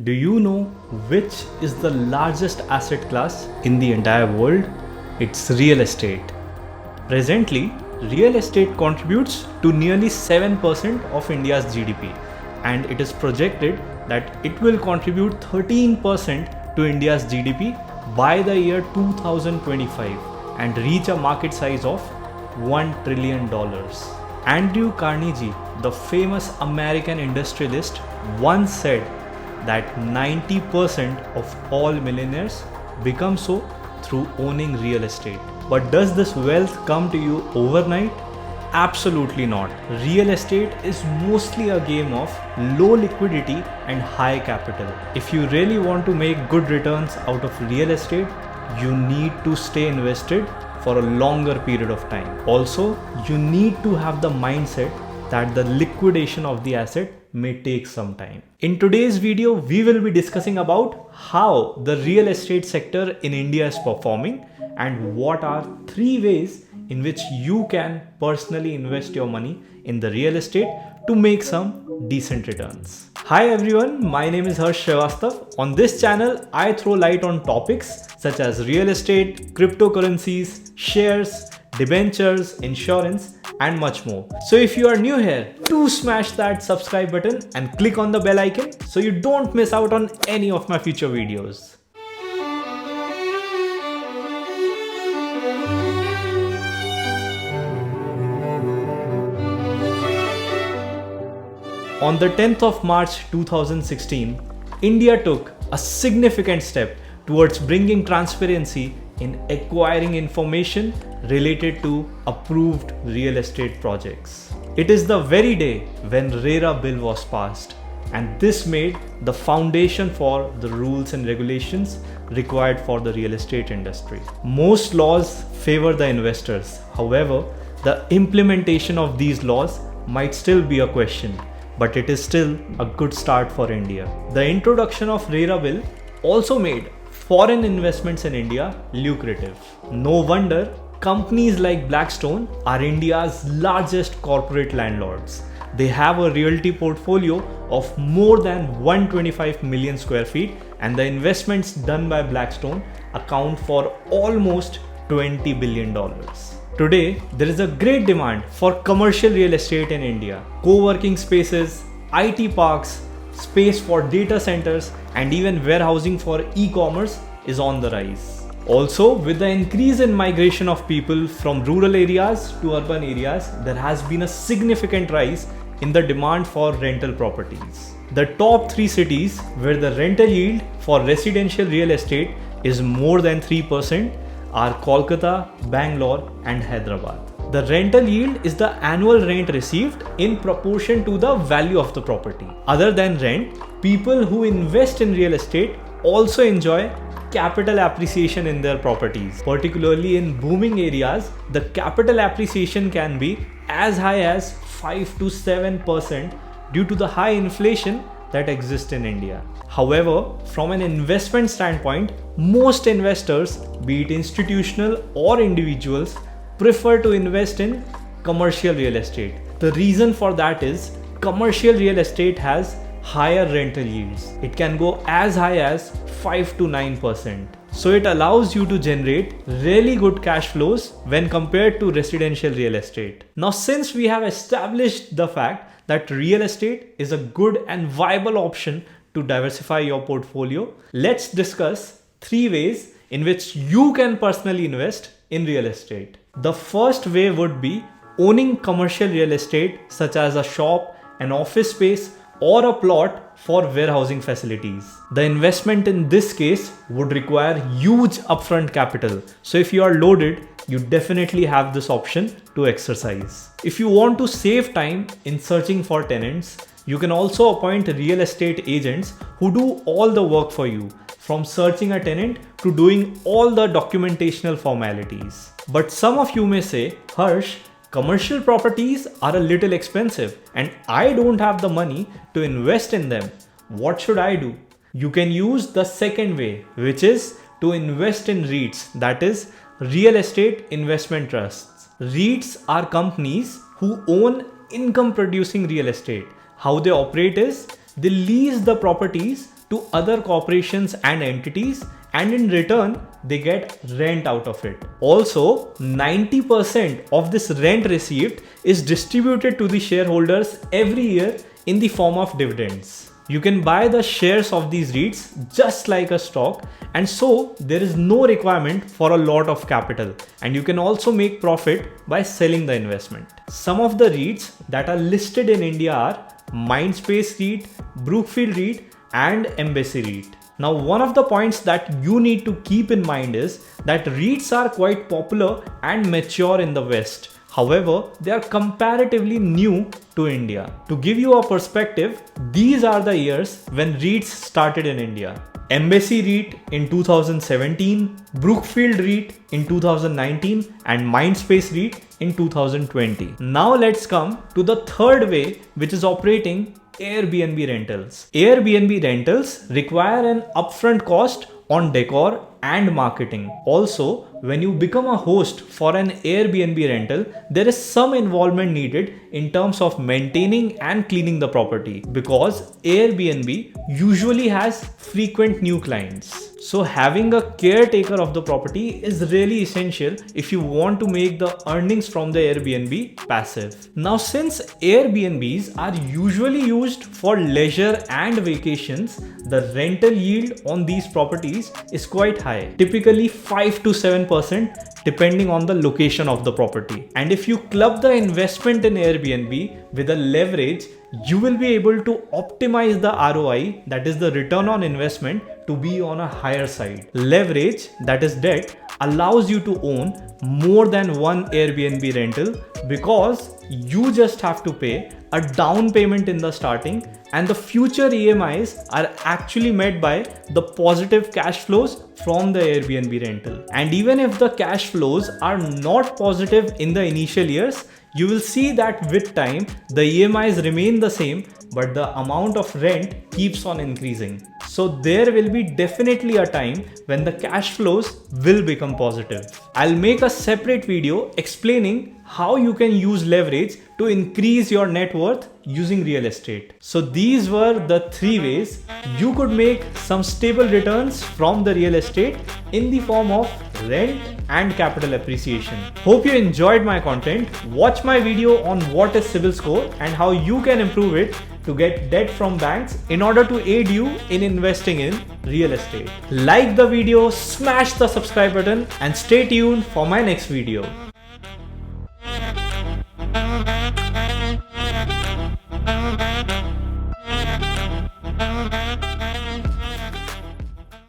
Do you know which is the largest asset class in the entire world? It's real estate. Presently, real estate contributes to nearly 7% of India's GDP, and it is projected that it will contribute 13% to India's GDP by the year 2025 and reach a market size of $1 trillion. Andrew Carnegie, the famous American industrialist, once said that 90% of all millionaires become so through owning real estate. But does this wealth come to you overnight? Absolutely not. Real estate is mostly a game of low liquidity and high capital. If you really want to make good returns out of real estate, you need to stay invested for a longer period of time. Also, you need to have the mindset that the liquidation of the asset may take some time. In today's video, we will be discussing about how the real estate sector in India is performing and what are 3 ways in which you can personally invest your money in the real estate to make some decent returns. Hi everyone, my name is Harsh Srivastav. On this channel, I throw light on topics such as real estate, cryptocurrencies, shares, debentures, insurance, and much more. So if you are new here, do smash that subscribe button and click on the bell icon so you don't miss out on any of my future videos. On the 10th of March 2016, India took a significant step towards bringing transparency in acquiring information related to approved real estate projects. It is the very day when RERA bill was passed, and this made the foundation for the rules and regulations required for the real estate industry. Most laws favor the investors. However, the implementation of these laws might still be a question, but it is still a good start for India. The introduction of RERA bill also made foreign investments in India lucrative. No wonder companies like Blackstone are India's largest corporate landlords. They have a realty portfolio of more than 125 million square feet, and the investments done by Blackstone account for almost $20 billion. Today, there is a great demand for commercial real estate in India. Co-working spaces, IT parks, space for data centers, and even warehousing for e-commerce is on the rise. Also, with the increase in migration of people from rural areas to urban areas, there has been a significant rise in the demand for rental properties. The top 3 cities where the rental yield for residential real estate is more than 3% are Kolkata, Bangalore, and Hyderabad. The rental yield is the annual rent received in proportion to the value of the property. Other than rent, people who invest in real estate also enjoy capital appreciation in their properties. Particularly in booming areas, the capital appreciation can be as high as 5 to 7% due to the high inflation that exists in India. However, from an investment standpoint, most investors, be it institutional or individuals, prefer to invest in commercial real estate. The reason for that is commercial real estate has higher rental yields. It can go as high as 5 to 9%. So it allows you to generate really good cash flows when compared to residential real estate. Now, since we have established the fact that real estate is a good and viable option to diversify your portfolio, let's discuss 3 ways in which you can personally invest in real estate. The first way would be owning commercial real estate such as a shop, an office space, or a plot for warehousing facilities. The investment in this case would require huge upfront capital. So if you are loaded, you definitely have this option to exercise. If you want to save time in searching for tenants, you can also appoint real estate agents who do all the work for you, from searching a tenant to doing all the documentational formalities. But some of you may say, Harsh, commercial properties are a little expensive and I don't have the money to invest in them. What should I do? You can use the second way, which is to invest in REITs, that is real estate investment trusts. REITs are companies who own income producing real estate. How they operate is they lease the properties to other corporations and entities, and in return they get rent out of it. Also, 90% of this rent received is distributed to the shareholders every year in the form of dividends. You can buy the shares of these REITs just like a stock, and so there is no requirement for a lot of capital, and you can also make profit by selling the investment. Some of the REITs that are listed in India are Mindspace REIT, Brookfield REIT and Embassy REIT. Now, one of the points that you need to keep in mind is that REITs are quite popular and mature in the West. However, they are comparatively new to India. To give you a perspective, these are the years when REITs started in India. Embassy REIT in 2017, Brookfield REIT in 2019 and Mindspace REIT in 2020. Now let's come to the third way, which is operating Airbnb rentals. Airbnb rentals require an upfront cost on decor and marketing. Also, when you become a host for an Airbnb rental, there is some involvement needed in terms of maintaining and cleaning the property, because Airbnb usually has frequent new clients. So having a caretaker of the property is really essential if you want to make the earnings from the Airbnb passive. Now, since Airbnbs are usually used for leisure and vacations, the rental yield on these properties is quite high, typically 5 to 7% depending on the location of the property. And if you club the investment in Airbnb with a leverage, you will be able to optimize the ROI, that is the return on investment, to be on a higher side. Leverage, that is debt, allows you to own more than one Airbnb rental because you just have to pay a down payment in the starting, and the future EMIs are actually met by the positive cash flows from the Airbnb rental. And even if the cash flows are not positive in the initial years, you will see that with time the EMIs remain the same, but the amount of rent keeps on increasing. So there will be definitely a time when the cash flows will become positive. I'll make a separate video explaining how you can use leverage to increase your net worth using real estate. So these were the 3 ways you could make some stable returns from the real estate in the form of rent and capital appreciation. Hope you enjoyed my content. Watch my video on what is CIBIL score and how you can improve it to get debt from banks in order to aid you in investing in real estate. Like the video, smash the subscribe button and stay tuned for my next video.